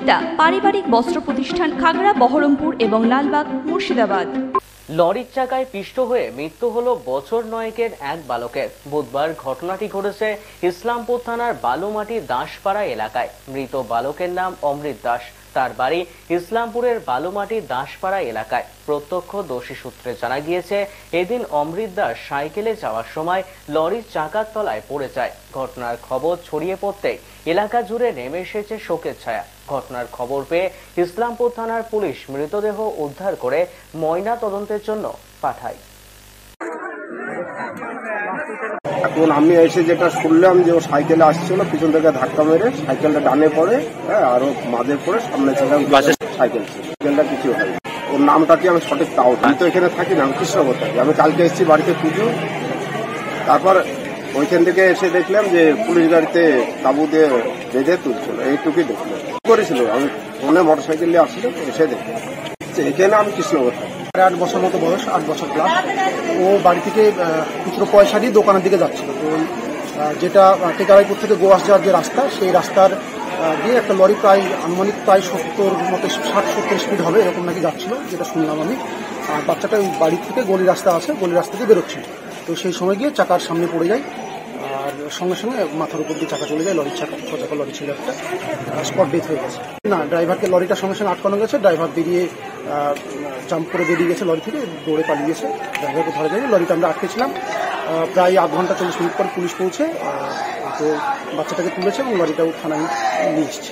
সুনিতা পারিবারিক বস্ত্র প্রতিষ্ঠান, খাগড়া, বহরমপুর এবং লালবাগ, মুর্শিদাবাদ। লরির চাকায় পিষ্ট হয়ে মৃত্যু হলো বছর 9-এর এক বালকের। বুধবার ঘটনাটি ঘটেছে ইসলামপুর থানার বালুমাটি দাসপাড়া এলাকায়। মৃত বালকের নাম অমৃত দাস। তার বাড়ি ইসলামপুরের বালুমাটি দাসপাড়া এলাকায়। প্রত্যক্ষদর্শী সূত্রে জানা গিয়েছে, এদিন অমৃত দাস সাইকেলে যাওয়ার সময় লরির চাকার তলায় পড়ে যায়। ঘটনার খবর ছড়িয়ে পড়তেই এলাকা জুড়ে নেমে এসেছে শোকের ছায়া। ঘটনার খবর পেয়ে ইসলামপুর থানার পুলিশ মৃতদেহ উদ্ধার করে ময়না তদন্তের জন্য পাঠায়। এখন আমি এসে যেটা শুনলাম যে ও সাইকেলে আসছিল, পিছন থেকে ধাক্কা মেরে সাইকেলটা ডানে পড়ে, আরো মাঝে পড়ে সামনে সাইকেলটা কিছু হয়। ওর নামটা কি আমি সঠিক তাও, আমি তো এখানে থাকি না, আমি কৃষ্ণনগর থাকি। আমি কালকে এসেছি বাড়িতে পুজো, তারপর ওইখান থেকে এসে দেখলাম যে পুলিশ গাড়িতে তাবু দিয়ে বেঁধে তুলছিল, এইটুকুই দেখলাম। করেছিল আমি ফোনে মোটরসাইকেল নিয়ে আসছিল, এসে দেখলাম। এখানে আমি কৃষ্ণনগর থাকি। 8 বছর মতো বয়স, 8 বছর প্লাস। ও বাড়ি থেকে খুচরো পয়সা দিয়ে দোকানের দিকে যাচ্ছিল। তো যেটা টেকারাইপুর থেকে গোয়াস যাওয়ার যে রাস্তা, সেই রাস্তার দিয়ে একটা লরি প্রায় আনুমানিক 70 মতো 60-70 স্পিড হবে এরকম নাকি যাচ্ছিল, যেটা শুনলাম আমি। আর বাচ্চাটা ওই বাড়ি থেকে গলি রাস্তা আছে, গলি রাস্তা দিয়ে বেরোচ্ছিল। তো সেই সময় গিয়ে চাকার সামনে পড়ে যায়, আর সঙ্গে সঙ্গে মাথার উপর দিয়ে চাকা চলে যায়। লরির চাকা, 6 চাকা লরি ছিল একটা, স্পট ডেথ হয়ে গেছে। না, ড্রাইভারকে লরিটার সঙ্গে সঙ্গে আটকানো গেছে। ড্রাইভার বেরিয়ে জাম্প করে বেরিয়ে গেছে লরি থেকে, দৌড়ে পালিয়ে গেছে। ড্রাইভারকে ধরা যায়নি। লরিটা আমরা আটকেছিলাম। প্রায় 1 ঘন্টা 40 মিনিট পর পুলিশ পৌঁছে তো বাচ্চাটাকে তুলেছে এবং লরিটাও থানায় নিয়ে এসছে।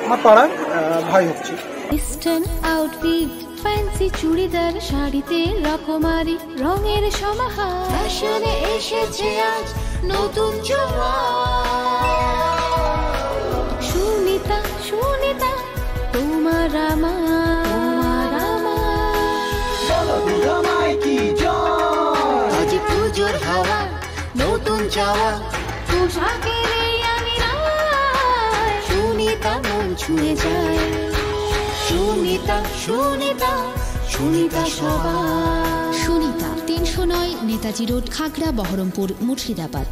আমার পাড়ার ভাই হচ্ছে। ইস্টার্ন আউটফিট, ফ্যান্সি চুড়িদার, শাড়িতে রকমারি রঙের সমাহার, ফ্যাশনে এসেছে আজ নতুন সুনিতা, সুনিতা তোমার আমার, আজ পুজোর হাওয়া, নতুন চাওয়া, পোশাকের আমি সুনিতা মন ছুঁয়ে যায়। সুনিতা, সুনিতা, সুনিতা সবার। সুনিতা 309 নেতাজি রোড, খাগড়া, বহরমপুর, মুর্শিদাবাদ।